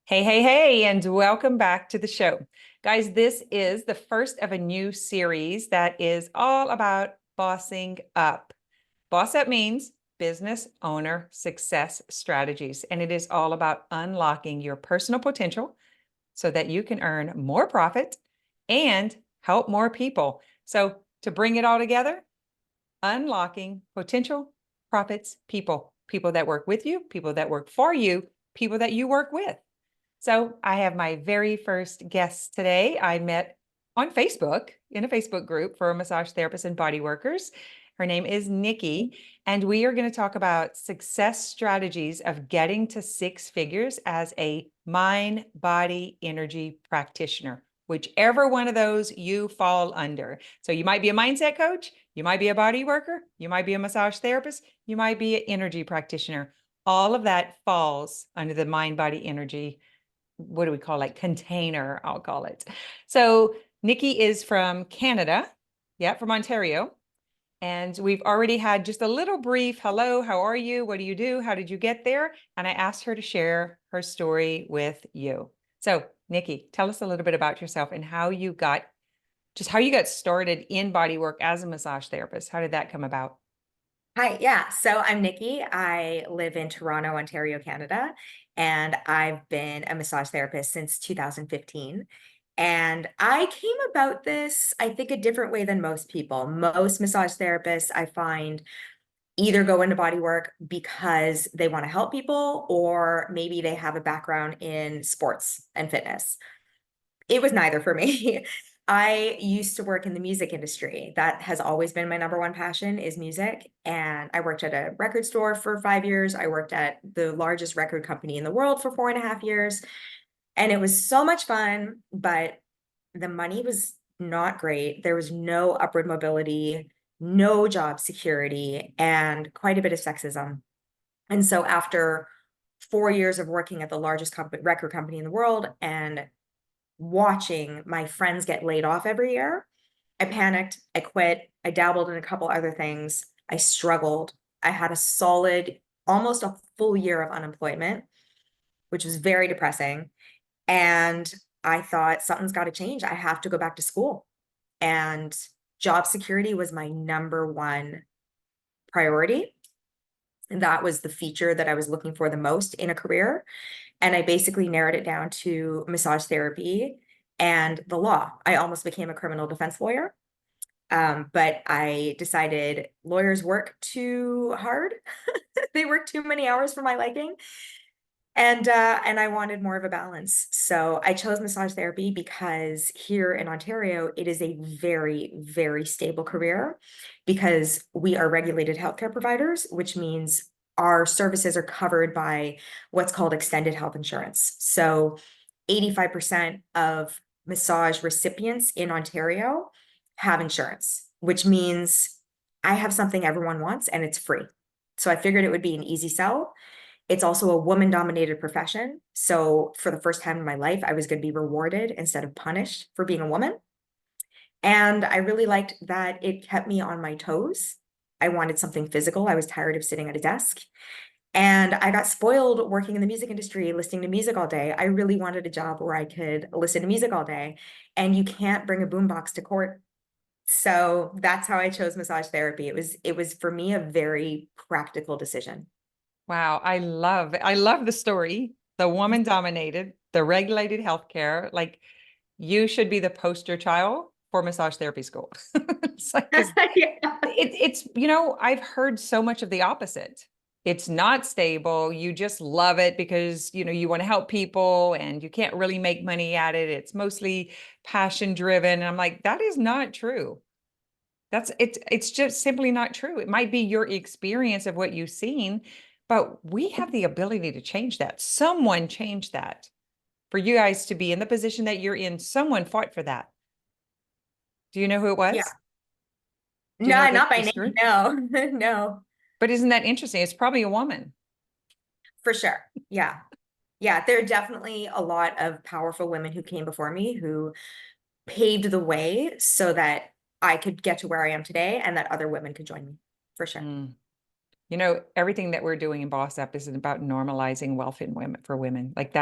Hey, hey, hey, and welcome back to the show. Guys, this is the first of a new series that is all about bossing up. Boss up means business owner success strategies, and it is all about unlocking your personal potential so that you can earn more profit and help more people. So, to bring it all together, unlocking potential, profits, people that work with you, people that work for you, people that you work with. So I have my very first guest today. I met on Facebook in a Facebook group for massage therapists and body workers. Her name is Nicki, and we are going to talk about success strategies of getting to six figures as a mind, body, energy practitioner, whichever one of those you fall under. So you might be a mindset coach, you might be a body worker, you might be a massage therapist, you might be an energy practitioner. All of that falls under the mind, body, energy, what do we call it? Container, I'll call it. So Nicki is from Canada, from Ontario. And we've already had just a little brief, hello, how are you? What do you do? How did you get there? And I asked her to share her story with you. So Nicki, tell us a little bit about yourself and how you got started in body work as a massage therapist. How did that come about? Hi, yeah. So I'm Nikki. I live in Toronto, Ontario, Canada, and I've been a massage therapist since 2015. And I came about this, I think, a different way than most people. Most massage therapists, I find, either go into body work because they want to help people, or maybe they have a background in sports and fitness. It was neither for me. I used to work in the music industry. That has always been my number one passion is music. And I worked at a record store for 5 years. I worked at the largest record company in the world for 4.5 years. And it was so much fun, but the money was not great. There was no upward mobility, no job security, and quite a bit of sexism. And so after 4 years of working at the largest record company in the world and watching my friends get laid off every year, I panicked, I quit, I dabbled in a couple other things. I struggled. I had a solid, almost a full year of unemployment, which was very depressing. And I thought something's got to change. I have to go back to school. And job security was my number one priority. And that was the feature that I was looking for the most in a career. And I basically narrowed it down to massage therapy and the law. I almost became a criminal defense lawyer. But I decided lawyers work too hard. They work too many hours for my liking. And I wanted more of a balance. So I chose massage therapy because here in Ontario, it is a very, very stable career because we are regulated healthcare providers, which means our services are covered by what's called extended health insurance. So 85% of massage recipients in Ontario have insurance, which means I have something everyone wants and it's free. So I figured it would be an easy sell. It's also a woman dominated profession. So for the first time in my life, I was going to be rewarded instead of punished for being a woman. And I really liked that it kept me on my toes. I wanted something physical. I was tired of sitting at a desk. And I got spoiled working in the music industry, listening to music all day. I really wanted a job where I could listen to music all day. And you can't bring a boombox to court. So that's how I chose massage therapy. It was for me a very practical decision. Wow, I love the story. The woman dominated, the regulated healthcare. Like you should be the poster child for massage therapy school. It's like, 'cause Yeah. I've heard so much of the opposite. It's not stable. You just love it because, you want to help people and you can't really make money at it. It's mostly passion driven. And I'm like, that is not true. It's just simply not true. It might be your experience of what you've seen, but we have the ability to change that. Someone changed that. For you guys to be in the position that you're in, someone fought for that. Do you know who it Yeah. was? Do you know No, not by the name. story? No, no, But isn't that interesting? It's probably a woman. for sure. Yeah. Yeah. There are definitely a lot of powerful women who came before me who paved the way so that I could get to where I am today and that other women could join me, for sure. Mm. Everything that we're doing in Boss Up is about normalizing wealth in women for women. Like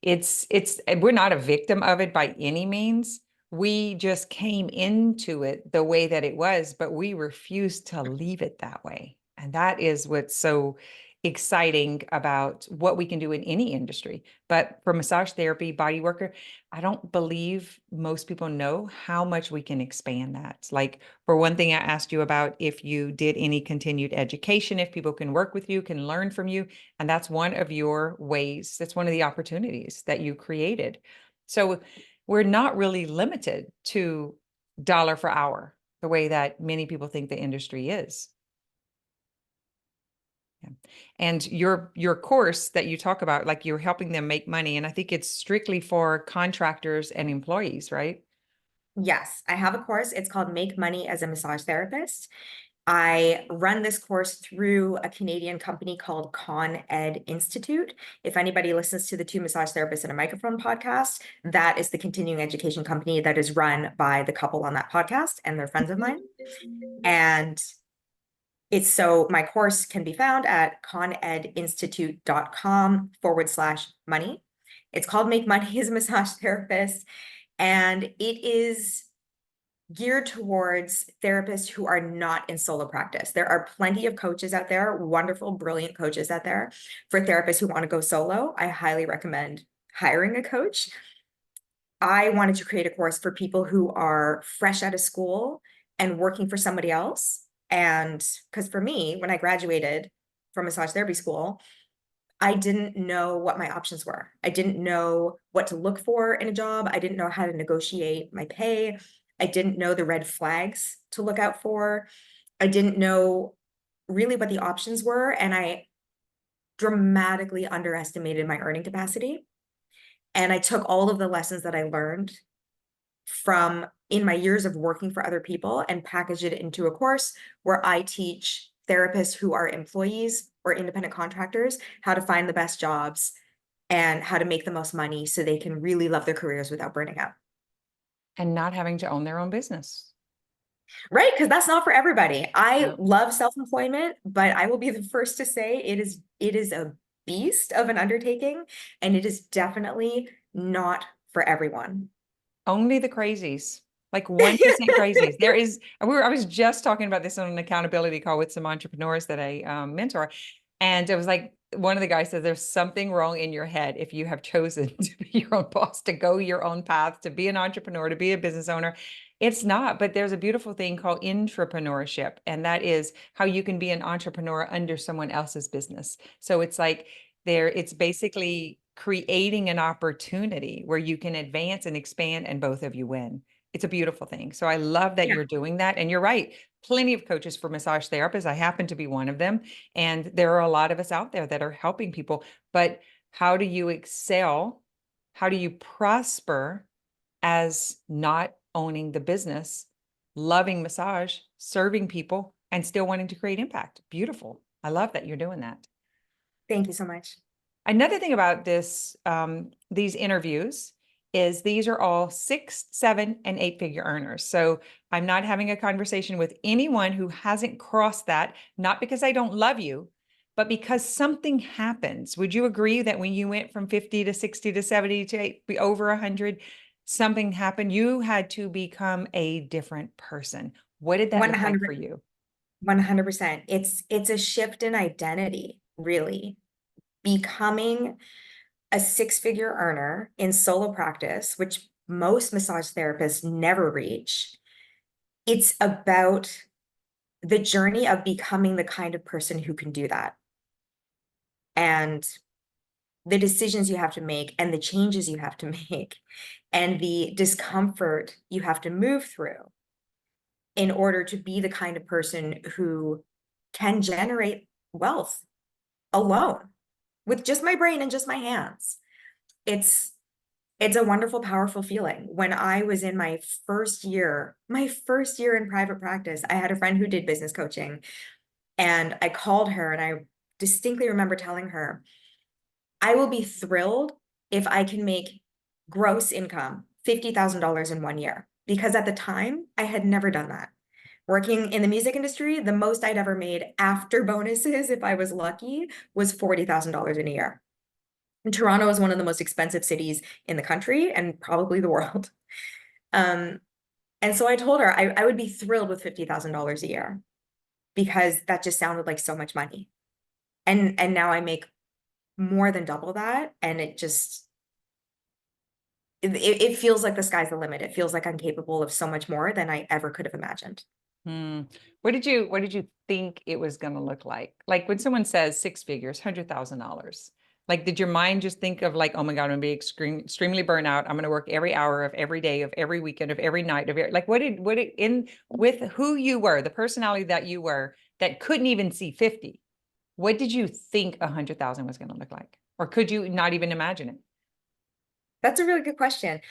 we're not a victim of it by any means. We just came into it the way that it was, but we refuse to leave it that way. And that is what's so exciting about what we can do in any industry. But for massage therapy, body worker, I don't believe most people know how much we can expand that. Like, for one thing, I asked you about if you did any continued education, if people can work with you, can learn from you. And that's one of your ways, that's one of the opportunities that you created. So we're not really limited to dollar for hour the way that many people think the industry is. Yeah. And your course that you talk about, like you're helping them make money, and I think it's strictly for contractors and employees, right? Yes, I have a course. It's called Make Money as a Massage Therapist. I run this course through a Canadian company called Con Ed Institute. If anybody listens to the Two Massage Therapists and a Microphone podcast, that is the continuing education company that is run by the couple on that podcast, and they're friends of mine. And my course can be found at conedinstitute.com/money. It's called Make Money as a Massage Therapist. And it is geared towards therapists who are not in solo practice. There are plenty of coaches out there, wonderful, brilliant coaches out there for therapists who want to go solo. I highly recommend hiring a coach. I wanted to create a course for people who are fresh out of school and working for somebody else. And because for me, when I graduated from massage therapy school, I didn't know what my options were. I didn't know what to look for in a job. I didn't know how to negotiate my pay. I didn't know the red flags to look out for. I didn't know really what the options were. And I dramatically underestimated my earning capacity. And I took all of the lessons that I learned from in my years of working for other people and packaged it into a course where I teach therapists who are employees or independent contractors how to find the best jobs and how to make the most money so they can really love their careers without burning out. And not having to own their own business. Right? Because that's not for everybody. I No. love self-employment, but I will be the first to say it is a beast of an undertaking, and it is definitely not for everyone. Only the crazies, like 1% crazies. I was just talking about this on an accountability call with some entrepreneurs that I mentor. And it was like, one of the guys said, there's something wrong in your head if you have chosen to be your own boss, to go your own path, to be an entrepreneur, to be a business owner. It's not, but there's a beautiful thing called intrapreneurship. And that is how you can be an entrepreneur under someone else's business. So it's like it's basically creating an opportunity where you can advance and expand and both of you win. It's a beautiful thing. So I love that Yeah. you're doing that. And you're right. Plenty of coaches for massage therapists. I happen to be one of them. And there are a lot of us out there that are helping people. But how do you excel? How do you prosper as not owning the business, loving massage, serving people, and still wanting to create impact? Beautiful. I love that you're doing that. Thank you so much. Another thing about these interviews is these are all 6, 7, and 8-figure earners. So I'm not having a conversation with anyone who hasn't crossed that, not because I don't love you, but because something happens. Would you agree that when you went from 50 to 60 to 70 to over 100, something happened? You had to become a different person. What did that look like for you? 100%. It's a shift in identity, really. Becoming a six-figure earner in solo practice, which most massage therapists never reach. It's about the journey of becoming the kind of person who can do that. And the decisions you have to make and the changes you have to make and the discomfort you have to move through in order to be the kind of person who can generate wealth alone with just my brain and just my hands. It's a wonderful, powerful feeling. When I was in my first year in private practice, I had a friend who did business coaching, and I called her and I distinctly remember telling her, I will be thrilled if I can make gross income $50,000 in 1 year, because at the time I had never done that. Working in the music industry, the most I'd ever made after bonuses, if I was lucky, was $40,000 in a year. And Toronto is one of the most expensive cities in the country and probably the world. Um, and so I told her I would be thrilled with $50,000 a year because that just sounded like so much money. And now I make more than double that, and it feels like the sky's the limit. It feels like I'm capable of so much more than I ever could have imagined. Hmm. What did you think it was going to look like? Like when someone says six figures, $100,000, like did your mind just think of like, oh my God, I'm gonna be extremely burnt out. I'm gonna work every hour of every day of every weekend of every night of like what did in with who you were, the personality that you were that couldn't even see 50? What did you think 100,000 was going to look like? Or could you not even imagine it? That's a really good question.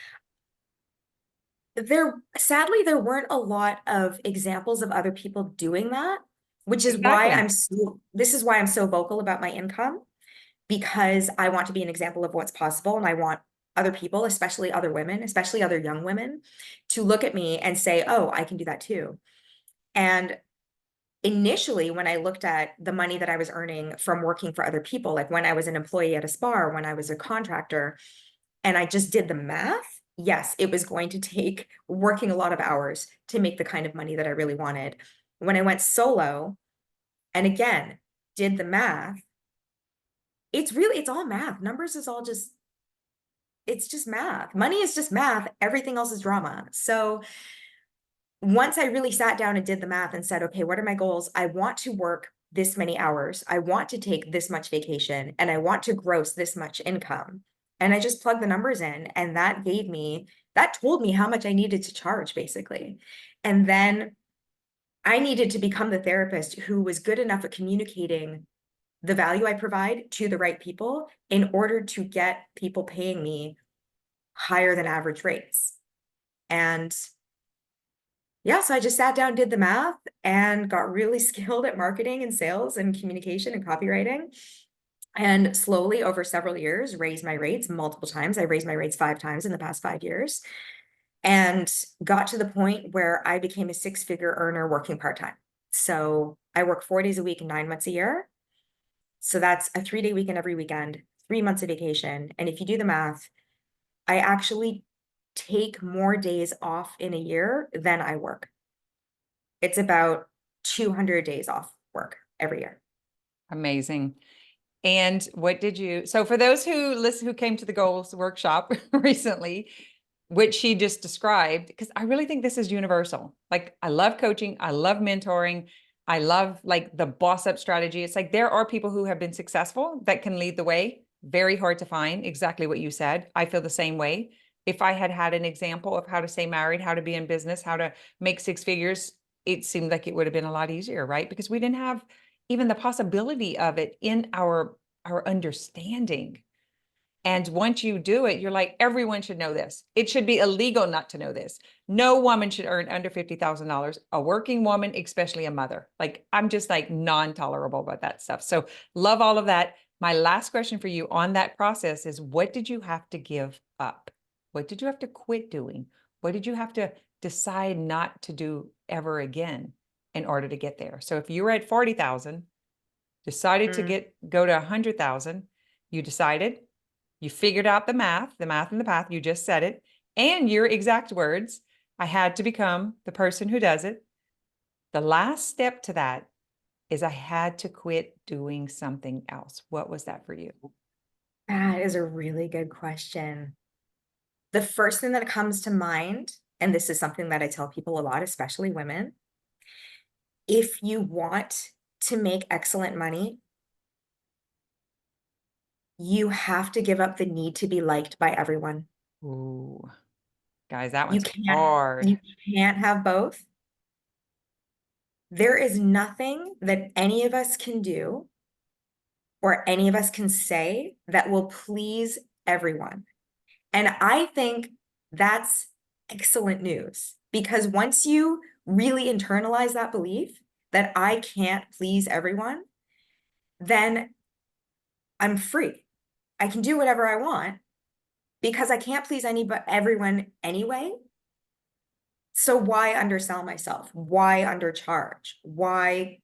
Sadly, there weren't a lot of examples of other people doing that, which is why Exactly. this is why I'm so vocal about my income, because I want to be an example of what's possible. And I want other people, especially other women, especially other young women, to look at me and say, oh, I can do that too. And initially, when I looked at the money that I was earning from working for other people, like when I was an employee at a spa, or when I was a contractor, and I just did the math, yes, it was going to take working a lot of hours to make the kind of money that I really wanted. When I went solo, and again, did the math, it's all math. Numbers is all just, it's just math. Money is just math. Everything else is drama. So once I really sat down and did the math and said, okay, what are my goals? I want to work this many hours. I want to take this much vacation, and I want to gross this much income. And I just plugged the numbers in, and that told me how much I needed to charge, basically. And then I needed to become the therapist who was good enough at communicating the value I provide to the right people in order to get people paying me higher than average rates. And yeah, so I just sat down, did the math, and got really skilled at marketing and sales and communication and copywriting. And slowly over several years, raised my rates multiple times. I raised my rates 5 times in the past 5 years, and got to the point where I became a six-figure earner working part-time. So I work 4 days a week, 9 months a year. So that's a 3-day weekend every weekend, 3 months of vacation. And if you do the math, I actually take more days off in a year than I work. It's about 200 days off work every year. Amazing. And what did you, so for those who came to the goals workshop recently, which she just described, because I really think this is universal. Like I love coaching, I love mentoring, I love like the boss up strategy. It's like there are people who have been successful that can lead the way. Very hard to find. Exactly what you said. I feel the same way. If I had had an example of how to stay married, how to be in business, how to make six figures, it seemed like it would have been a lot easier, right? Because we didn't have even the possibility of it in our understanding. And once you do it, you're like, everyone should know this. It should be illegal not to know this. No woman should earn under $50,000. A working woman, especially a mother. Like, I'm just like non-tolerable about that stuff. So love all of that. My last question for you on that process is, what did you have to give up? What did you have to quit doing? What did you have to decide not to do ever again in order to get there? So if you were at 40,000, decided to Mm. go to 100,000, you decided, you figured out the math and the path, you just said it, and your exact words, I had to become the person who does it. The last step to that is I had to quit doing something else. What was that for you? That is a really good question. The first thing that comes to mind, and this is something that I tell people a lot, especially women, if you want to make excellent money, you have to give up the need to be liked by everyone. Ooh, guys, that You one's can't, hard. you can't have both. There is nothing that any of us can do or any of us can say that will please everyone. And I think that's excellent news, because once you really internalize that belief that I can't please everyone, then I'm free. I can do whatever I want because I can't please everyone anyway. So why undersell myself? Why undercharge? Why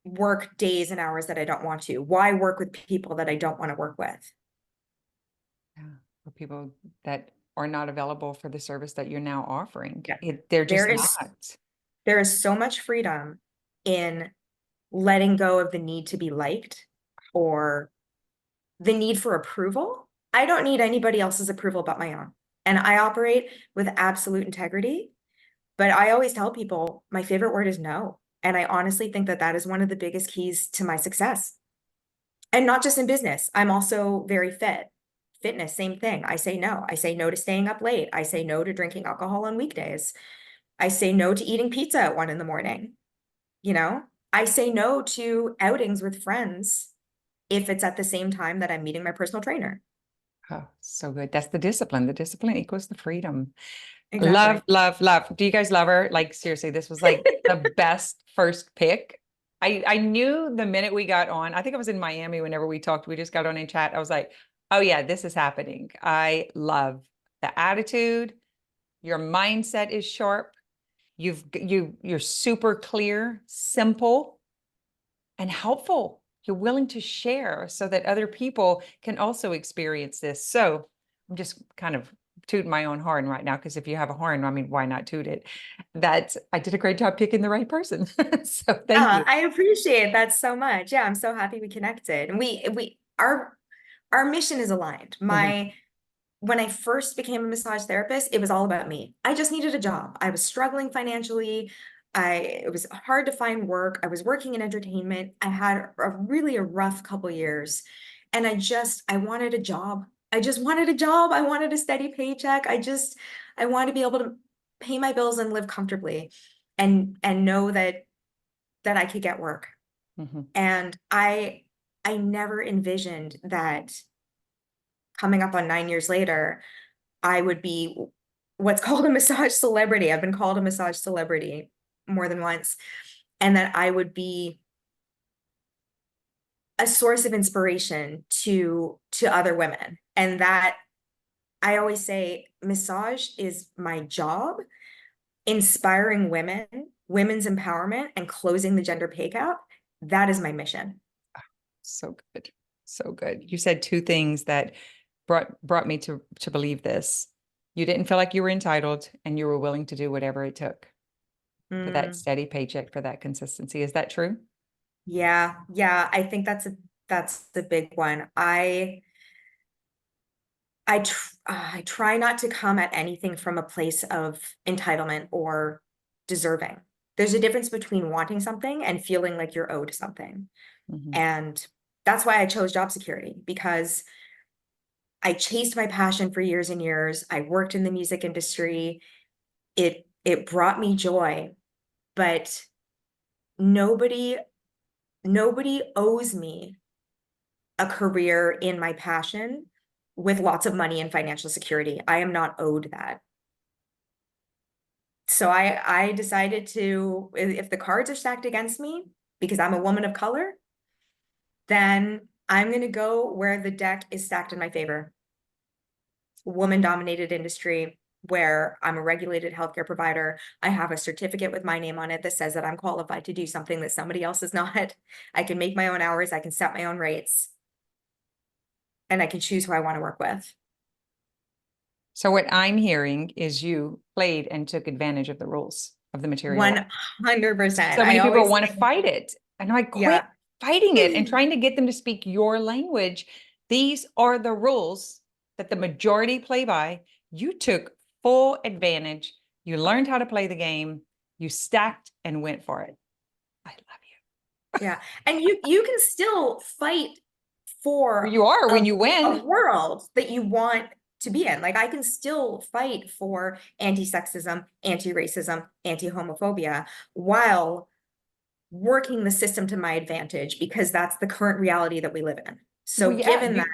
work days and hours that I don't want to? Why work with people that I don't want to work with? Yeah. For people that are not available for the service that you're now offering. Yeah. They're There just is not. there is so much freedom in letting go of the need to be liked or the need for approval. I don't need anybody else's approval but my own. And I operate with absolute integrity. But I always tell people my favorite word is no. And I honestly think that that is one of the biggest keys to my success. And not just in business. I'm also very fit. Fitness, same thing. I say no. I say no to staying up late. I say no to drinking alcohol on weekdays. I say no to eating pizza at 1 in the morning. You know, I say no to outings with friends if it's at the same time that I'm meeting my personal trainer. Oh, so good. That's the discipline. The discipline equals the freedom. Exactly. Love, love, love. Do you guys love her? Like, seriously, this was like the best first pick. I knew the minute we got on, I think I was in Miami whenever we talked, we just got on in chat. I was like, oh yeah, this is happening. I love the attitude. Your mindset is sharp. You're super clear, simple, and helpful. You're willing to share so that other people can also experience this. So I'm just kind of tooting my own horn right now, because if you have a horn, I mean, why not toot it? That I did a great job picking the right person. So thank you. I appreciate that so much. Yeah, I'm so happy we connected. And our mission is aligned. Mhm. When I first became a massage therapist, it was all about me. I just needed a job. I was struggling financially. It was hard to find work. I was working in entertainment. I had a rough couple years, and I wanted a job. I just wanted a job. I wanted a steady paycheck. I wanted to be able to pay my bills and live comfortably, and know that I could get work. Mhm. And I never envisioned that coming up on 9 years later, I would be what's called a massage celebrity. I've been called a massage celebrity more than once, and that I would be a source of inspiration to other women. And that I always say massage is my job, inspiring women, women's empowerment, and closing the gender pay gap. That is my mission. So good. So good. You said two things that brought me to believe this. You didn't feel like you were entitled, and you were willing to do whatever it took for that Mm, steady paycheck, for that consistency. Is that true? yeah, yeah, I think that's the big one. I try not to come at anything from a place of entitlement or deserving. There's a difference between wanting something and feeling like you're owed something. Mhm. And that's why I chose job security, because I chased my passion for years and years. I worked in the music industry. It brought me joy, but nobody nobody owes me a career in my passion with lots of money and financial security. I am not owed that. So I decided to, if the cards are stacked against me because I'm a woman of color, then I'm going to go where the deck is stacked in my favor. Woman dominated industry where I'm a regulated healthcare provider. I have a certificate with my name on it that says that I'm qualified to do something that somebody else is not. I can make my own hours. I can set my own rates, and I can choose who I want to work with. So what I'm hearing is you played and took advantage of the rules of the material. 100%. So I many people always want to say, fight it. And I quit yeah. fighting it and trying to get them to speak your language. These are the rules that the majority play by. You took full advantage. You learned how to play the game. You stacked and went for it. I love Yeah. And you can still fight you. for You are when you a win. world that you want to be in. Like I can still fight for anti-sexism, anti-racism, anti-homophobia while working the system to my advantage, because that's the current reality that we live in. So Well, yeah, given that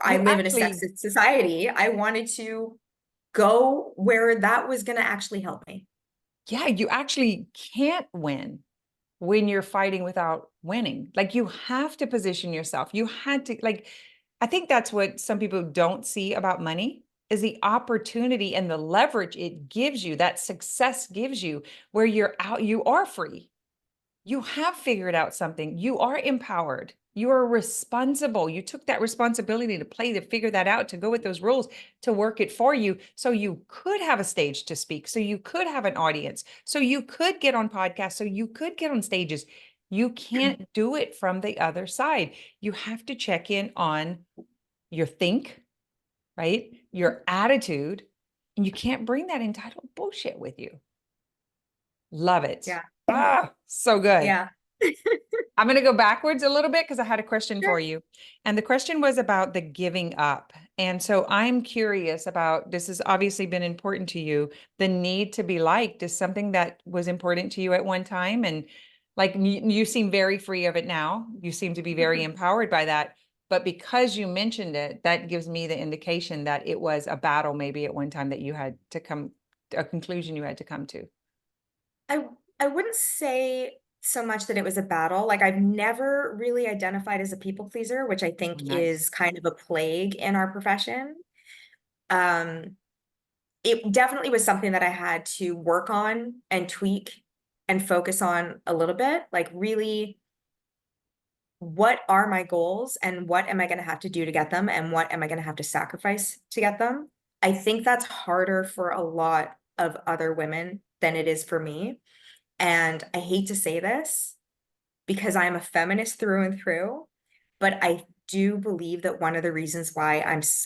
I you live in a actually, sexist society, I wanted to go where that was going to actually help me. yeah, you actually can't win when you're fighting without winning. Like you have to position yourself. You had to like, I think that's what some people don't see about money is the opportunity and the leverage it gives you, that success gives you, where you're out, you are free. You have figured out something. You are empowered. You are responsible. You took that responsibility to play, to figure that out, to go with those rules, to work it for you. So you could have a stage to speak. So you could have an audience. So you could get on podcasts. So you could get on stages. You can't do it from the other side. You have to check in on your think, right? Your attitude. And you can't bring that entitled bullshit with you. Love it. Yeah. Ah, so good. Yeah. I'm going to go backwards a little bit because I had a question Sure. for you. And the question was about the giving up. And so I'm curious about, this has obviously been important to you. The need to be liked is something that was important to you at one time. And like you seem very free of it now. You seem to be very empowered by that. But because you mentioned it, that gives me the indication that it was a battle maybe at one time that you had to come, a conclusion you had to come to. I I wouldn't say so much that it was a battle. Like I've never really identified as a people pleaser, which I Oh, think nice. is kind of a plague in our profession. Um, it definitely was something that I had to work on and tweak and focus on a little bit. Like really, what are my goals and what am I going to have to do to get them and what am I going to have to sacrifice to get them? I think that's harder for a lot of other women than it is for me. And I hate to say this because I'm a feminist through and through, but I do believe that one of the reasons why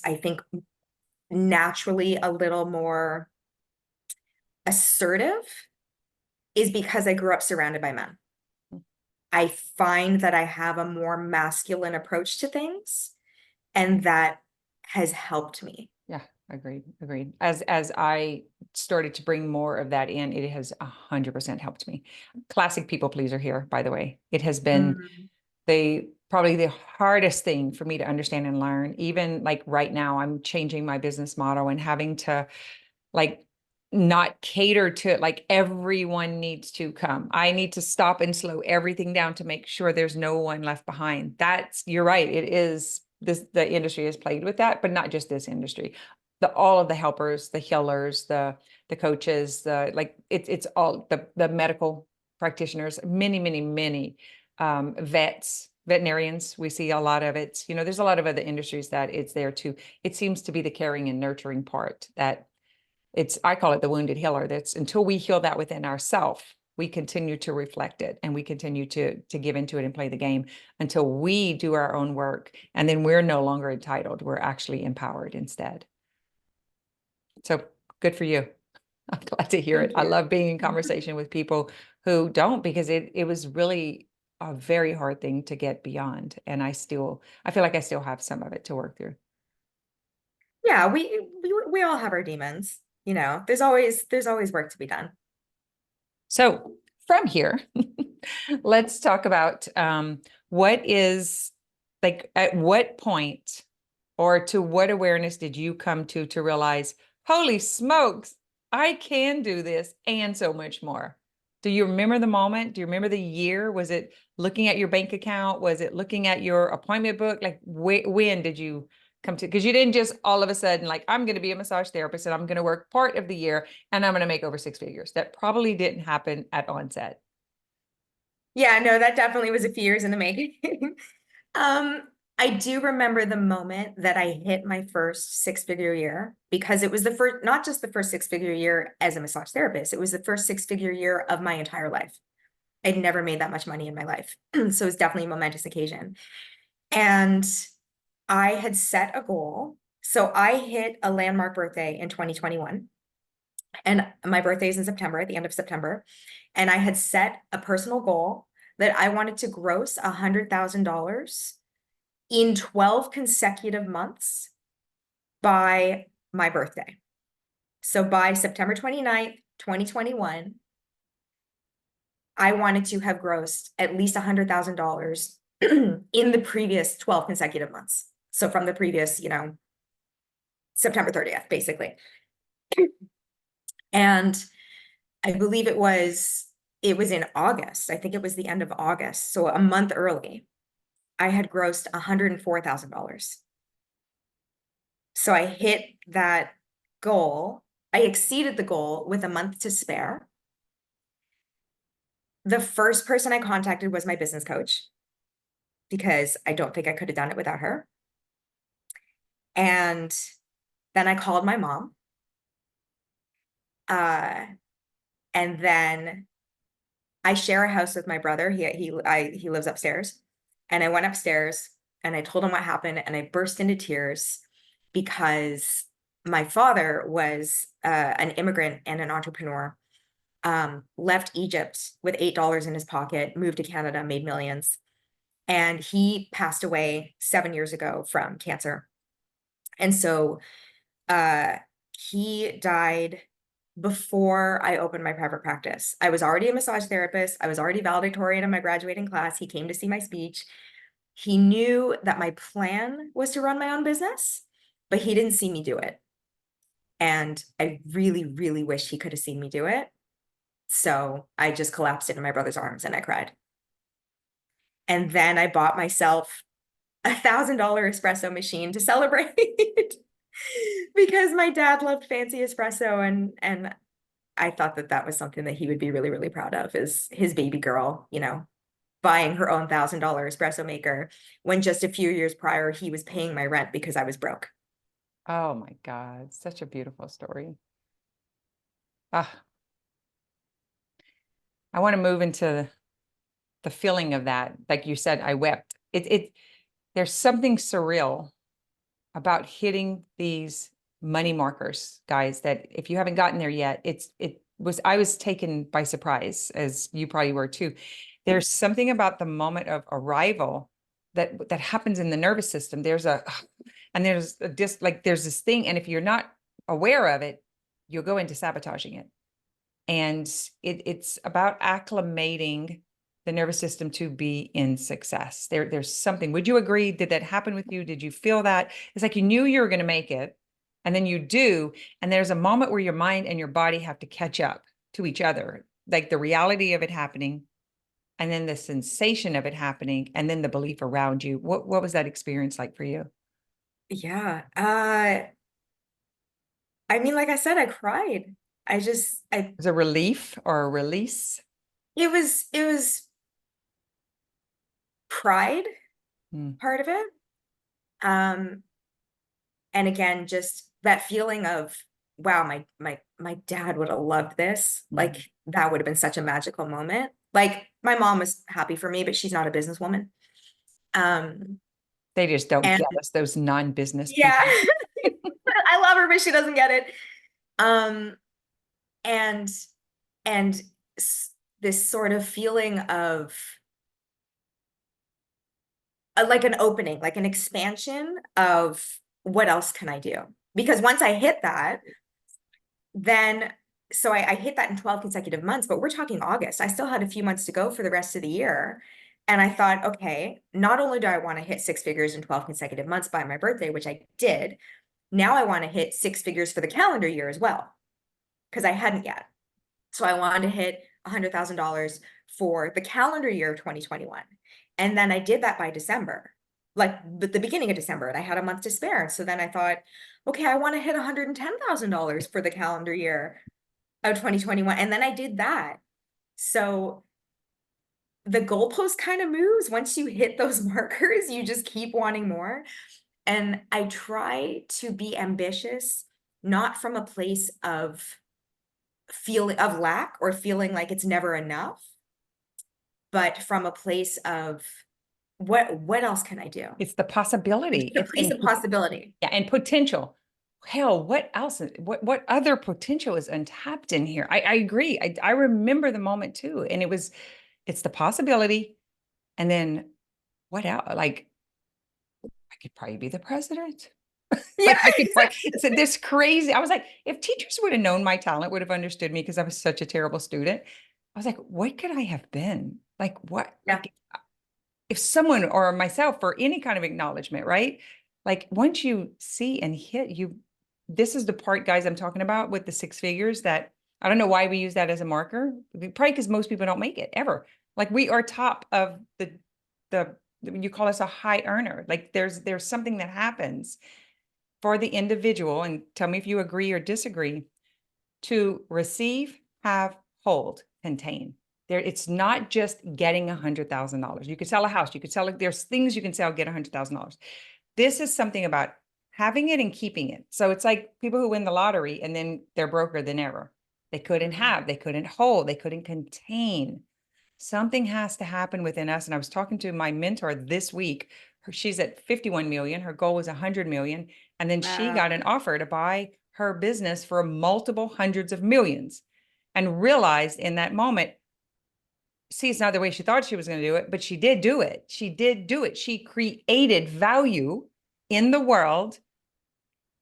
I think naturally a little more assertive is because I grew up surrounded by men. I find that I have a more masculine approach to things, and that has helped me. Yeah, agreed, agreed. As I started to bring more of that in, it has 100% helped me. Classic people pleaser here, by the way. It has been Mm. probably the hardest thing for me to understand and learn. Even like right now, I'm changing my business model and having to like not cater to it. Like everyone needs to come. I need to stop and slow everything down to make sure there's no one left behind. You're right. It is this, the industry has played with that, but not just this industry. All of the helpers, the healers, the coaches, it's all the medical practitioners, many veterinarians. We see a lot of it. There's a lot of other industries that it's there too. It seems to be the caring and nurturing part that I call it the wounded healer. That's until we heal that within ourselves, we continue to reflect it and we continue to give into it and play the game until we do our own work. And then we're no longer entitled. We're actually empowered instead. So good for you. I'm glad to hear it. Thank I you. love being in conversation with people who don't, because it was really a very hard thing to get beyond. And I feel like I still have some of it to work through. Yeah, we all have our demons. You know, there's always work to be done. So from here, let's talk about what is like, at what point or to what awareness did you come to realize, holy smokes, I can do this and so much more? Do you remember the moment? Do you remember the year? Was it looking at your bank account? Was it looking at your appointment book? Like when did you come to, because you didn't just all of a sudden like, I'm going to be a massage therapist and I'm going to work part of the year and I'm going to make over 6 figures. That probably didn't happen at onset. Yeah, no, that definitely was a few years in the making. Um, I do remember the moment that I hit my first six-figure year because it was the first, not just the first six-figure year as a massage therapist, it was the first six-figure year of my entire life. I'd never made that much money in my life. So it was definitely a momentous occasion. And I had set a goal. So I hit a landmark birthday in 2021. And my birthday is in September, at the end of September. And I had set a personal goal that I wanted to gross $100,000 in 12 consecutive months by my birthday. So by September 29th, 2021, I wanted to have grossed at least $100,000 in the previous 12 consecutive months. So from the previous, September 30th, basically. And I believe it was in August. I think it was the end of August. So a month early, I had grossed $104,000. So I hit that goal. I exceeded the goal with a month to spare. the first person I contacted was my business coach because I don't think I could have done it without her. And then I called my mom. And then I share a house with my brother. He lives upstairs. And I went upstairs and I told him what happened and I burst into tears because my father was an immigrant and an entrepreneur. Left Egypt with $8 in his pocket, moved to Canada, made millions. And he passed away 7 years ago from cancer. And so he died before I opened my private practice. I was already a massage therapist. I was already valedictorian in my graduating class. He came to see my speech. He knew that my plan was to run my own business, but he didn't see me do it. And I really, really wish he could have seen me do it. So I just collapsed into my brother's arms and I cried. And then I bought myself $1,000 espresso machine to celebrate because my dad loved fancy espresso and I thought that that was something that he would be really, really proud of, is his baby girl, buying her own $1,000 espresso maker when just a few years prior he was paying my rent because I was broke. Oh my God, such a beautiful story. Ah, I want to move into the feeling of that. Like you said, I wept. There's something surreal about hitting these money markers, guys, that if you haven't gotten there yet, I was taken by surprise, as you probably were too. There's something about the moment of arrival that happens in the nervous system. And there's there's this thing, and if you're not aware of it, you'll go into sabotaging it. And it's about acclimating the nervous system to be in success. There's something. Would you agree? Did that happen with you? Did you feel that? It's like you knew you were going to make it, and then you do, and there's a moment where your mind and your body have to catch up to each other, like the reality of it happening, and then the sensation of it happening, and then the belief around you. What was that experience like for you? Yeah. I mean, like I said, I cried. Was it a relief or a release? It was pride, Mm. part of it. Um, and again, just that feeling of, wow, my dad would have loved this. Like that would have been such a magical moment. Like my mom was happy for me, but she's not a businesswoman. Um, They just don't and get us, those non-business yeah, people. I love her, but she doesn't get it. Um, and and this sort of feeling of like an opening, like an expansion of what else can I do? Because once I hit that, then so I hit that in 12 consecutive months, but we're talking August. I still had a few months to go for the rest of the year. And I thought, okay, not only do I want to hit 6 figures in 12 consecutive months by my birthday, which I did, now I want to hit 6 figures for the calendar year as well, because I hadn't yet. So I wanted to hit $100,000 for the calendar year of 2021. And then I did that by December, like the beginning of December, and I had a month to spare. So then I thought, okay, I want to hit $110,000 for the calendar year of 2021. And then I did that. So the goalpost kind of moves. Once you hit those markers, you just keep wanting more. And I try to be ambitious, not from a place of feeling of lack or feeling like it's never enough, but from a place of what else can I do? It's the possibility. The place of possibility. Yeah, and potential. Hell, what else? What other potential is untapped in here? I agree. I remember the moment too. And it's the possibility. And then what else? Like, I could probably be the president. Yeah, Like I could probably, exactly. it's this crazy. I was like, if teachers would have known my talent, would have understood me because I was such a terrible student. I was like, what could I have been? Like what? Yeah. Like if someone or myself for any kind of acknowledgement, right? Like once you see and hit you, this is the part, guys, I'm talking about with the 6 figures that I don't know why we use that as a marker. Probably because most people don't make it ever. Like we are top of the you call us a high earner. Like there's something that happens for the individual, and tell me if you agree or disagree, to receive, have, hold, contain. There, it's not just getting $100,000. You could sell a house, you could sell it. There's things you can sell, get $100,000. This is something about having it and keeping it. So it's like people who win the lottery and then they're broker than ever. They couldn't have, they couldn't hold, they couldn't contain. Something has to happen within us. And I was talking to my mentor this week. She's at 51 million. Her goal was 100 million. And then she got Wow. an offer to buy her business for multiple hundreds of millions and realized in that moment, see, it's not the way she thought she was going to do it, but she did do it. She did do it. She created value in the world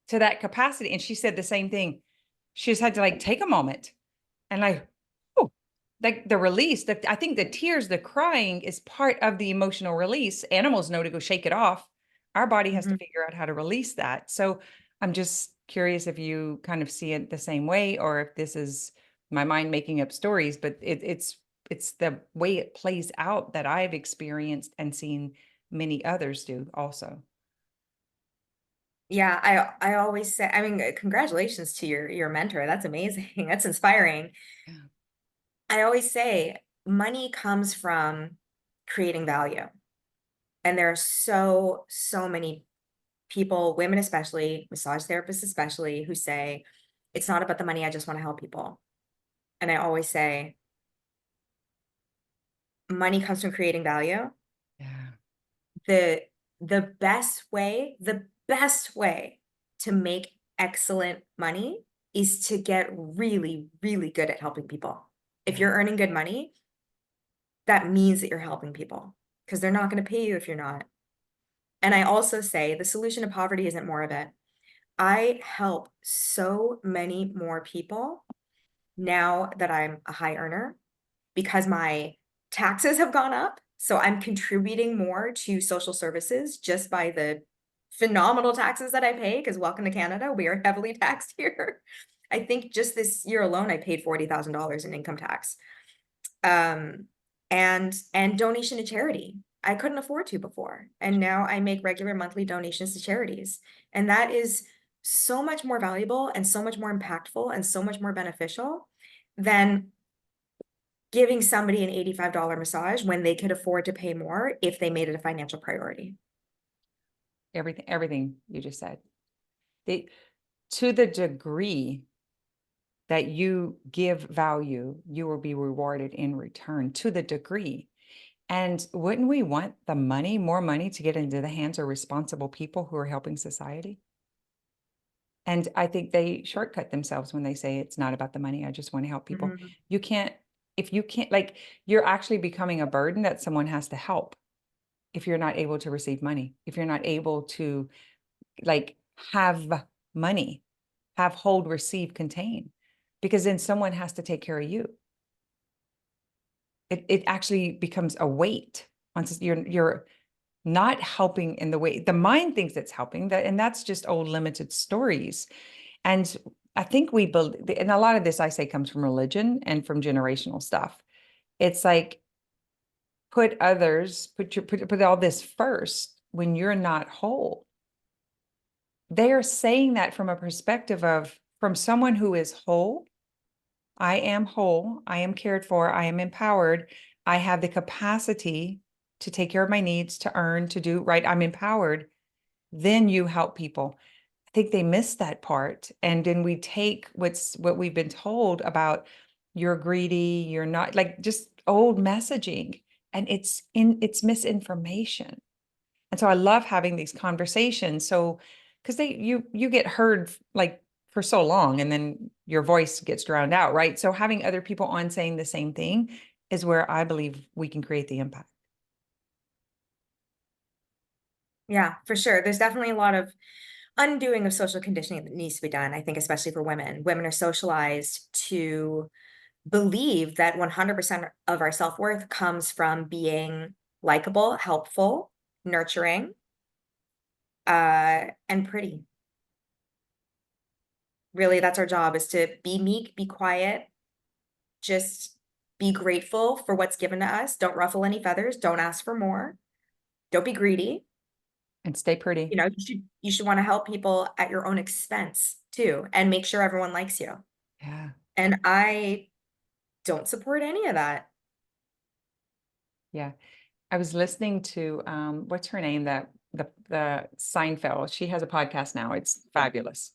to that capacity. And she said the same thing. She just had to like take a moment and like, oh, like the release. That I think the tears, the crying is part of the emotional release. Animals know to go shake it off. Our body has to Mhm. figure out how to release that. So I'm just curious if you kind of see it the same way, or if this is my mind making up stories, but it's the way it plays out that I've experienced and seen many others do also. Yeah, I always say, I mean, congratulations to your mentor. That's amazing. That's inspiring. Yeah. I always say money comes from creating value. And there are so many people, women especially, massage therapists especially, who say, it's not about the money, I just want to help people. And I always say, money comes from creating value. Yeah. The the best way to make excellent money is to get really, really good at helping people. If Yeah. you're earning good money, that means that you're helping people because they're not going to pay you if you're not. And I also say the solution to poverty isn't more of it. I help so many more people now that I'm a high earner because my taxes have gone up. So I'm contributing more to social services just by the phenomenal taxes that I pay. Because welcome to Canada, we are heavily taxed here. I think just this year alone, I paid $40,000 in income tax. Um, and donation to charity. I couldn't afford to before, and now I make regular monthly donations to charities, and that is so much more valuable and so much more impactful and so much more beneficial than giving somebody an $85 massage when they could afford to pay more if they made it a financial priority. Everything you just said. They, to the degree that you give value, you will be rewarded in return to the degree. And wouldn't we want the money, more money to get into the hands of responsible people who are helping society? And I think they shortcut themselves when they say it's not about the money. I just want to help people. Mhm. You can't, if you can't, like, you're actually becoming a burden that someone has to help if you're not able to receive money, if you're not able to like have money, have, hold, receive, contain, because then someone has to take care of you. It actually becomes a weight once you're not helping in the way the mind thinks it's helping that, and that's just old limited stories. And I think we believe, and a lot of this I say comes from religion and from generational stuff. It's like put others, put all this first when you're not whole. They are saying that from a perspective of from someone who is whole. I am whole. I am cared for. I am empowered. I have the capacity to take care of my needs, to earn, to do right. I'm empowered. Then you help people. I think they miss that part. And then we take what we've been told about you're greedy, you're not, like just old messaging. And it's misinformation. And so I love having these conversations. So because you get heard like for so long and then your voice gets drowned out, right? So having other people on saying the same thing is where I believe we can create the impact. Yeah, for sure. There's definitely a lot of undoing of social conditioning that needs to be done. I think, especially for women. Women are socialized to believe that 100% of our self-worth comes from being likable, helpful, nurturing, and pretty. Really, that's our job is to be meek, be quiet, just be grateful for what's given to us. Don't ruffle any feathers. Don't ask for more. Don't be greedy. And stay pretty. You should want to help people at your own expense too, and make sure everyone likes you. Yeah. And I don't support any of that. Yeah. I was listening to what's her name? The Seinfeld. She has a podcast now. It's fabulous.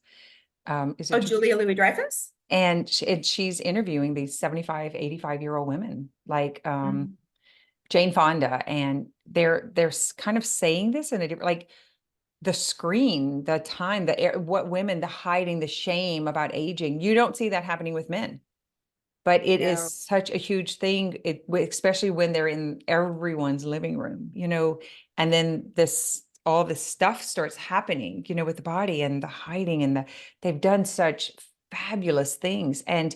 Is Oh, it Julia Louis-Dreyfus? and she's interviewing these 75, 85-year-old women like Mhm. Jane Fonda, and they're kind of saying this in a different, like the screen, the time, what women, the hiding, the shame about aging. You don't see that happening with men, but it is No. such a huge thing, especially when they're in everyone's living room, and then all this stuff starts happening, with the body and the hiding and they've done such fabulous things. And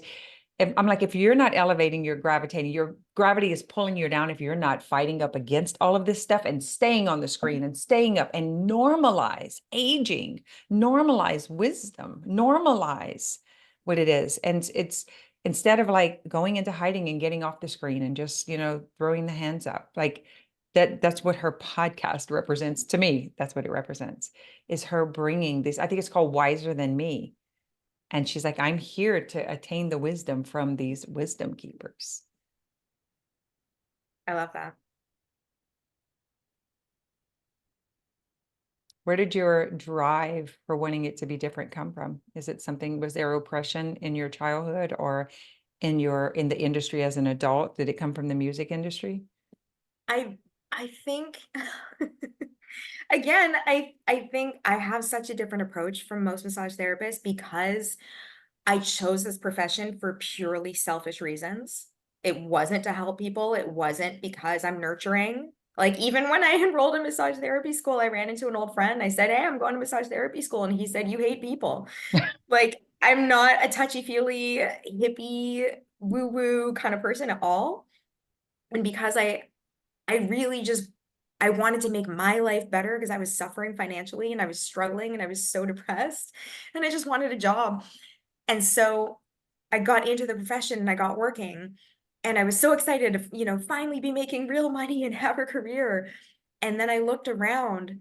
I'm like, if you're not elevating, you're gravitating. Your gravity is pulling you down if you're not fighting up against all of this stuff and staying on the screen and staying up and normalize aging, normalize wisdom, normalize what it is. And it's instead of like going into hiding and getting off the screen and just, throwing the hands up, like that's what her podcast represents to me. That's what it represents, is her bringing this. I think it's called Wiser Than Me, and she's like, I'm here to attain the wisdom from these wisdom keepers. I love that. Where did your drive for wanting it to be different come from? Was there oppression in your childhood or in the industry as an adult? Did it come from the music industry? I think again, I think I have such a different approach from most massage therapists because I chose this profession for purely selfish reasons. It wasn't to help people. It wasn't because I'm nurturing. Like, even when I enrolled in massage therapy school, I ran into an old friend. I said, "Hey, I'm going to massage therapy school." And he said, "You hate people." Like, I'm not a touchy-feely, hippie, woo-woo kind of person at all. And because I really just I wanted to make my life better because I was suffering financially and I was struggling and I was so depressed and I just wanted a job. And so I got into the profession and I got working and I was so excited to, finally be making real money and have a career. And then I looked around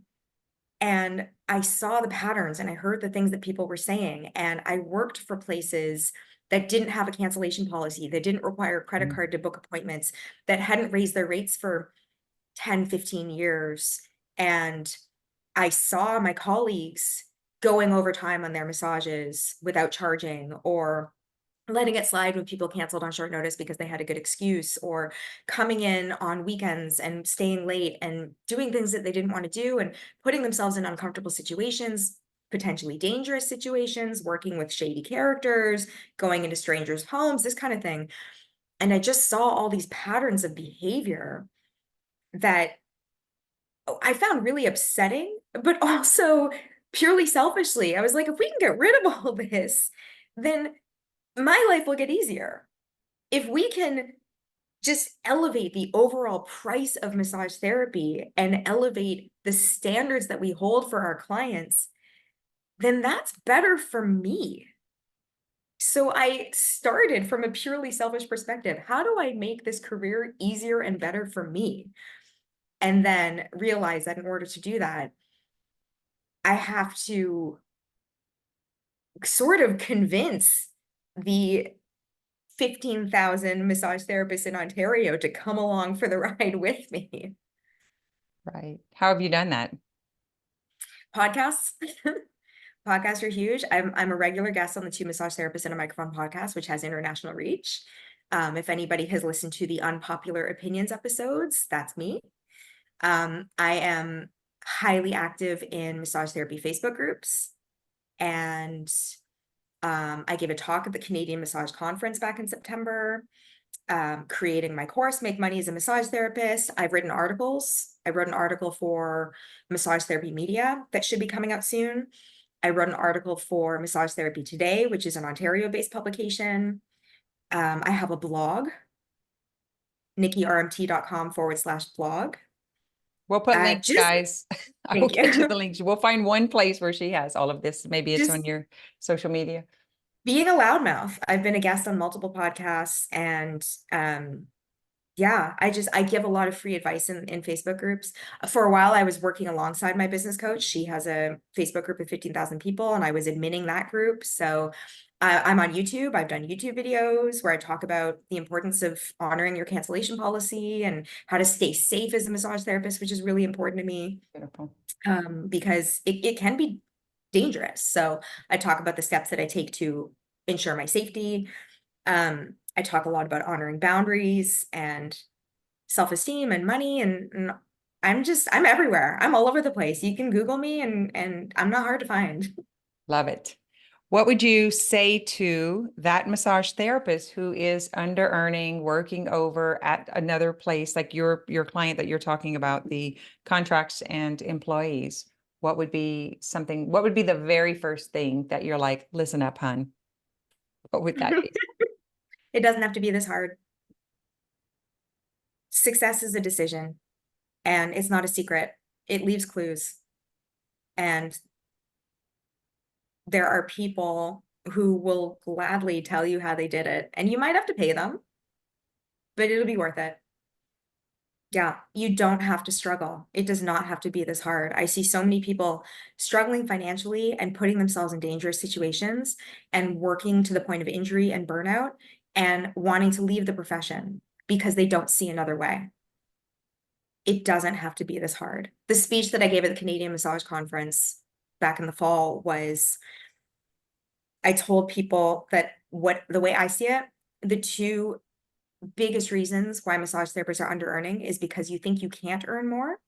and I saw the patterns and I heard the things that people were saying. And I worked for places that didn't have a cancellation policy, that didn't require a credit Mm. card to book appointments, that hadn't raised their rates for 10, 15 years. And I saw my colleagues going overtime on their massages without charging, or letting it slide when people canceled on short notice because they had a good excuse, or coming in on weekends and staying late and doing things that they didn't want to do and putting themselves in uncomfortable situations, potentially dangerous situations, working with shady characters, going into strangers' homes, this kind of thing. And I just saw all these patterns of behavior that I found really upsetting, but also purely selfishly. I was like, if we can get rid of all this, then my life will get easier. If we can just elevate the overall price of massage therapy and elevate the standards that we hold for our clients, then that's better for me. So I started from a purely selfish perspective. How do I make this career easier and better for me? And then realize that in order to do that, I have to sort of convince the 15,000 massage therapists in Ontario to come along for the ride with me. Right. How have you done that? Podcasts. Podcasts are huge. I'm a regular guest on the Two Massage Therapists in a Microphone podcast, which has international reach. If anybody has listened to the unpopular opinions episodes, that's me. I am highly active in massage therapy Facebook groups, and I gave a talk at the Canadian Massage Conference back in September, creating my course, Make Money as a Massage Therapist. I've written articles. I wrote an article for Massage Therapy Media that should be coming out soon. I wrote an article for Massage Therapy Today, which is an Ontario-based publication. I have a blog, nikkirmt.com/blog. We'll put links, Just guys. I will thank get you the you. links. We'll find one place where she has all of this. Maybe it's on Just your social media. being a loudmouth. I've been a guest on multiple podcasts, and Yeah, I give a lot of free advice in Facebook groups. For a while, I was working alongside my business coach. She has a Facebook group of 15,000 people, and I was adminning that group. So I'm on YouTube. I've done YouTube videos where I talk about the importance of honoring your cancellation policy and how to stay safe as a massage therapist, which is really important to me, Beautiful. because it can be dangerous. So I talk about the steps that I take to ensure my safety. I talk a lot about honoring boundaries and self-esteem and money, and I'm everywhere. I'm all over the place. You can Google me, and I'm not hard to find. Love it. What would you say to that massage therapist who is under earning, working over at another place, like your client that you're talking about, the contracts and employees? What would be something, what would be the very first thing that you're like, listen up, hun? What would that be? It doesn't have to be this hard. Success is a decision, and it's not a secret. It leaves clues, and there are people who will gladly tell you how they did it, and you might have to pay them, but it'll be worth it. Yeah, you don't have to struggle. It does not have to be this hard. I see so many people struggling financially and putting themselves in dangerous situations and working to the point of injury and burnout and wanting to leave the profession because they don't see another way. It doesn't have to be this hard. The speech that I gave at the Canadian Massage Conference back in the fall was, I told people that the way I see it, the two biggest reasons why massage therapists are under earning is because you think you can't earn more.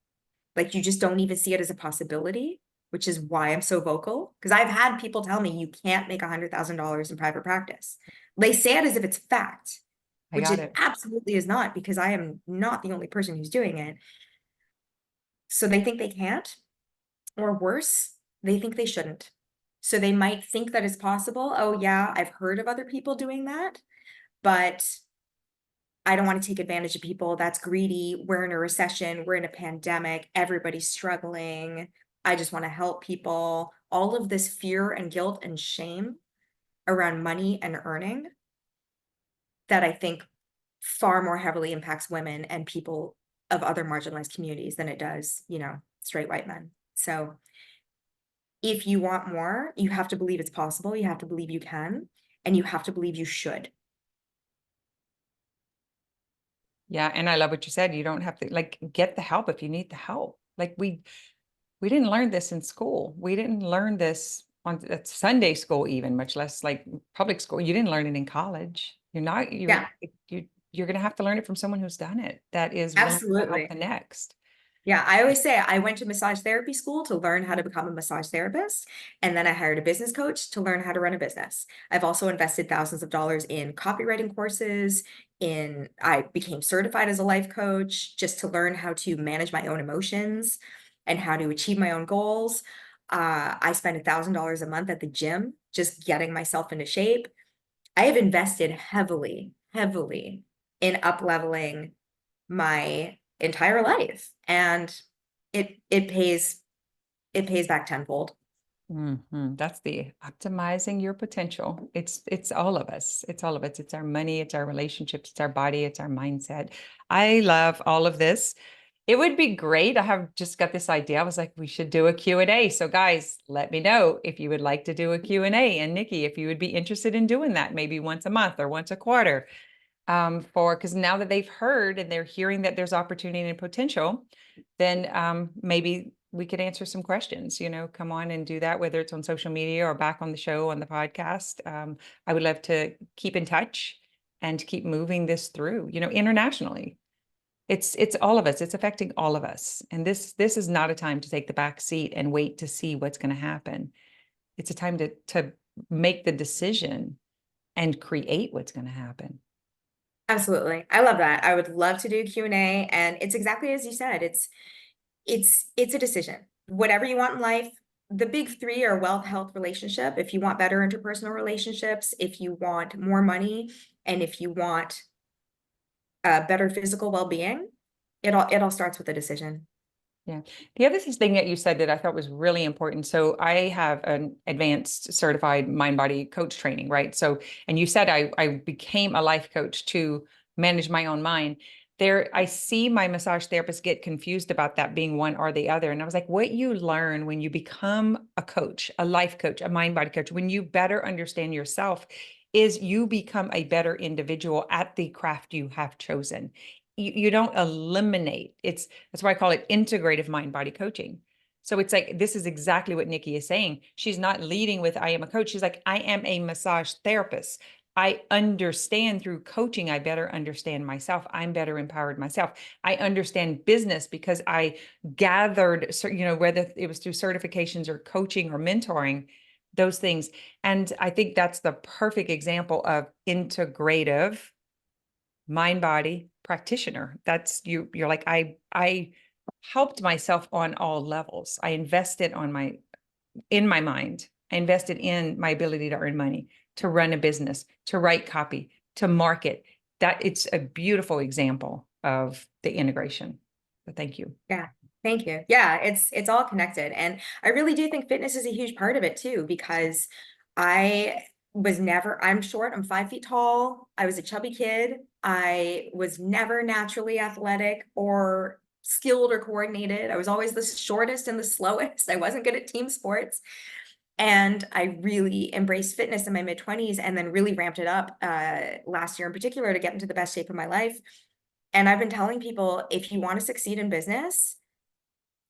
Like you just don't even see it as a possibility, which is why I'm so vocal. Because I've had people tell me you can't make $100,000 in private practice. They say it as if it's fact, I which got it it. absolutely is not, because I am not the only person who's doing it. So they think they can't, or worse, they think they shouldn't. So they might think that it's possible. Oh yeah, I've heard of other people doing that, but I don't want to take advantage of people. That's greedy. We're in a recession. We're in a pandemic. Everybody's struggling. I just want to help people. All of this fear and guilt and shame around money and earning that I think far more heavily impacts women and people of other marginalized communities than it does, straight white men. So if you want more, you have to believe it's possible. You have to believe you can, and you have to believe you should. Yeah, and I love what you said. You don't have to like get the help if you need the help. Like we didn't learn this in school. We didn't learn this on at Sunday school even, much less like public school. You didn't learn it in college. Yeah, You're going to have to learn it from someone who's done it, that is willing to help absolutely. the next. Yeah, I always say I went to massage therapy school to learn how to become a massage therapist, and then I hired a business coach to learn how to run a business. I've also invested thousands of dollars in copywriting courses, I became certified as a life coach just to learn how to manage my own emotions and how to achieve my own goals. I spend $1,000 a month at the gym just getting myself into shape. I have invested heavily, heavily in up leveling my entire life, and it pays back tenfold. That's the optimizing your potential. It's all of us. It's all of us. It's our money, it's our relationships, it's our body, it's our mindset. I love all of this. It would be great. I have just got this idea. I was like, we should do a Q&A. So guys, let me know if you would like to do a Q&A. And Nikki, if you would be interested in doing that, maybe once a month or once a quarter, because now that they've heard and they're hearing that there's opportunity and potential, then maybe we could answer some questions, come on and do that, whether it's on social media or back on the show, on the podcast. I would love to keep in touch and keep moving this through, internationally. It's all of us. It's affecting all of us. And this is not a time to take the back seat and wait to see what's going to happen. It's a time to make the decision and create what's going to happen. Absolutely. I love that. I would love to do Q&A, and it's exactly as you said. It's a decision. Whatever you want in life, the big three are wealth, health, relationship. If you want better interpersonal relationships, if you want more money, and if you want better physical well-being, it all starts with a decision. Yeah. The other thing that you said that I thought was really important. So I have an advanced certified mind body coach training, right? So, and you said I became a life coach to manage my own mind. I see my massage therapist get confused about that being one or the other. And I was like, what you learn when you become a coach, a life coach, a mind body coach, when you better understand yourself, is you become a better individual at the craft you have chosen. You don't eliminate. That's why I call it integrative mind body coaching. So it's like, this is exactly what Nicki is saying. She's not leading with, I am a coach. She's like, I am a massage therapist. I understand through coaching, I better understand myself. I'm better empowered myself. I understand business because I gathered, whether it was through certifications or coaching or mentoring, those things. And I think that's the perfect example of integrative mind body practitioner. That's you're like, I helped myself on all levels. I invested in my mind. I invested in my ability to earn money, to run a business, to write copy, to market. That it's a beautiful example of the integration. But thank you. Yeah. Thank you. Yeah, it's all connected. And I really do think fitness is a huge part of it too, because I'm short, I'm 5 feet tall. I was a chubby kid. I was never naturally athletic or skilled or coordinated. I was always the shortest and the slowest. I wasn't good at team sports. And I really embraced fitness in my mid-20s and then really ramped it up last year in particular to get into the best shape of my life. And I've been telling people, if you want to succeed in business,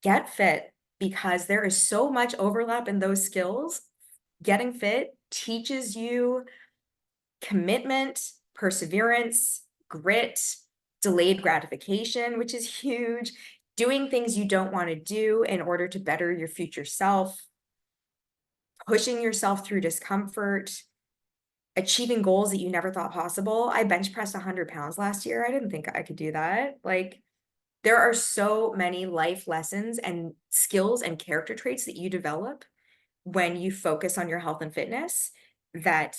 get fit, because there is so much overlap in those skills. Getting fit teaches you commitment, perseverance, grit, delayed gratification, which is huge, doing things you don't want to do in order to better your future self, pushing yourself through discomfort, achieving goals that you never thought possible. I bench pressed 100 pounds last year. I didn't think I could do that. Like, there are so many life lessons and skills and character traits that you develop when you focus on your health and fitness that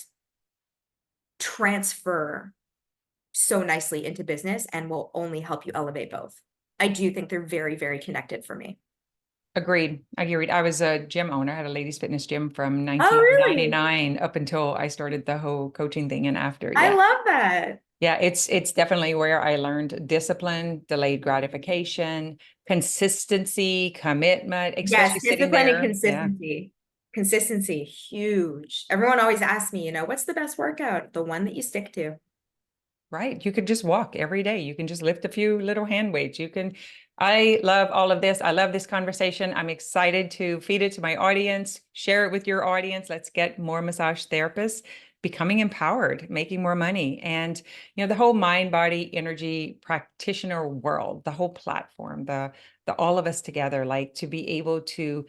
transfer so nicely into business and will only help you elevate both. I do think they're very, very connected for me. Agreed. I agreed. I was a gym owner. I had a ladies fitness gym from Oh, really? 1999 up until I started the whole coaching thing and after. I Yeah. love that. Yeah, it's definitely where I learned discipline, delayed gratification, consistency, commitment, especially Yes, sitting discipline and there. Yeah, consistency. Consistency, huge. Everyone always asks me, what's the best workout? The one that you stick to. right. You could just walk every day. You can just lift a few little hand weights. I love all of this. I love this conversation. I'm excited to feed it to my audience, share it with your audience. Let's get more massage therapists becoming empowered, making more money. And, the whole mind, body, energy practitioner world, the whole platform, the all of us together, like to be able to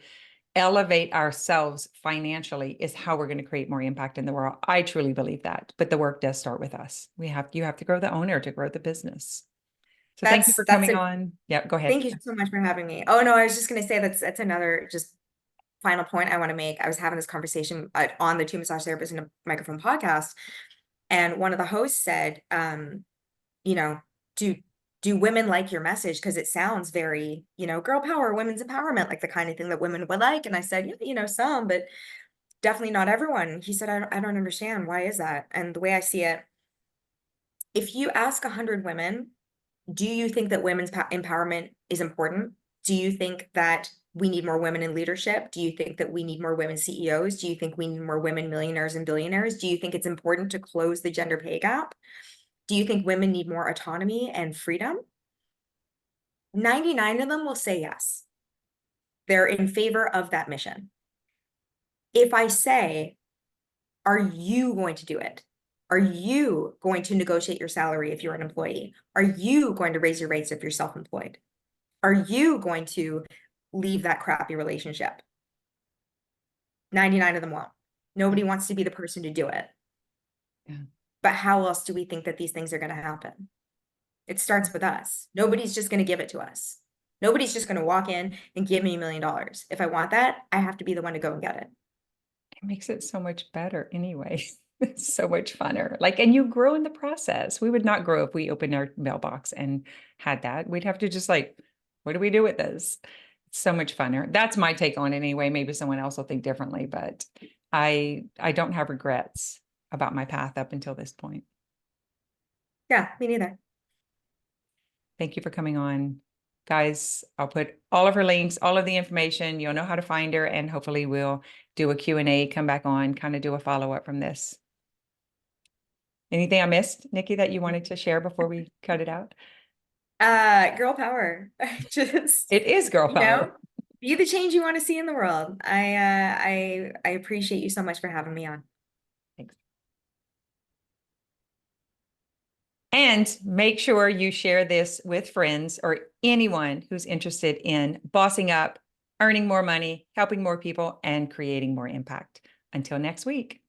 elevate ourselves financially is how we're going to create more impact in the world. I truly believe that, but the work does start with us. You have to grow the owner to grow the business. So thank you for That's coming a on. Yeah, go ahead. Thank you so much for having me. Oh no, I was just going to say that's another just final point I want to make. I was having this conversation on the Two Massage Therapists in a Microphone podcast, and one of the hosts said, you know, do do women like your message? Because it sounds very, girl power, women's empowerment, like the kind of thing that women would like. And I said, yeah, some, but definitely not everyone. He said, I don't understand. Why is that? And the way I see it, if you ask 100 women, do you think that women's empowerment is important? Do you think that we need more women in leadership? Do you think that we need more women CEOs? Do you think we need more women millionaires and billionaires? Do you think it's important to close the gender pay gap? Do you think women need more autonomy and freedom? 99 of them will say yes. They're in favor of that mission. If I say, are you going to do it? Are you going to negotiate your salary if you're an employee? Are you going to raise your rates if you're self-employed? Are you going to leave that crappy relationship? 99 of them won't. Nobody wants to be the person to do it. Yeah. But how else do we think that these things are going to happen? It starts with us. Nobody's just going to give it to us. Nobody's just going to walk in and give me $1 million. If I want that, I have to be the one to go and get it. It makes it so much better anyway. It's so much funner. Like, and you grow in the process. We would not grow if we opened our mailbox and had that. We'd have to just like, what do we do with this? It's so much funner. That's my take on it anyway. Maybe someone else will think differently, but I don't have regrets about my path up until this point. Yeah, me neither. Thank you for coming on. Guys, I'll put all of her links, all of the information. You'll know how to find her, and hopefully we'll do a Q&A, come back on, kind of do a follow-up from this. Anything I missed, Nicki, that you wanted to share before we cut it out? Girl power. Just, It is girl you power. know, be the change you want to see in the world. I appreciate you so much for having me on. Thanks. And make sure you share this with friends or anyone who's interested in bossing up, earning more money, helping more people, and creating more impact. Until next week.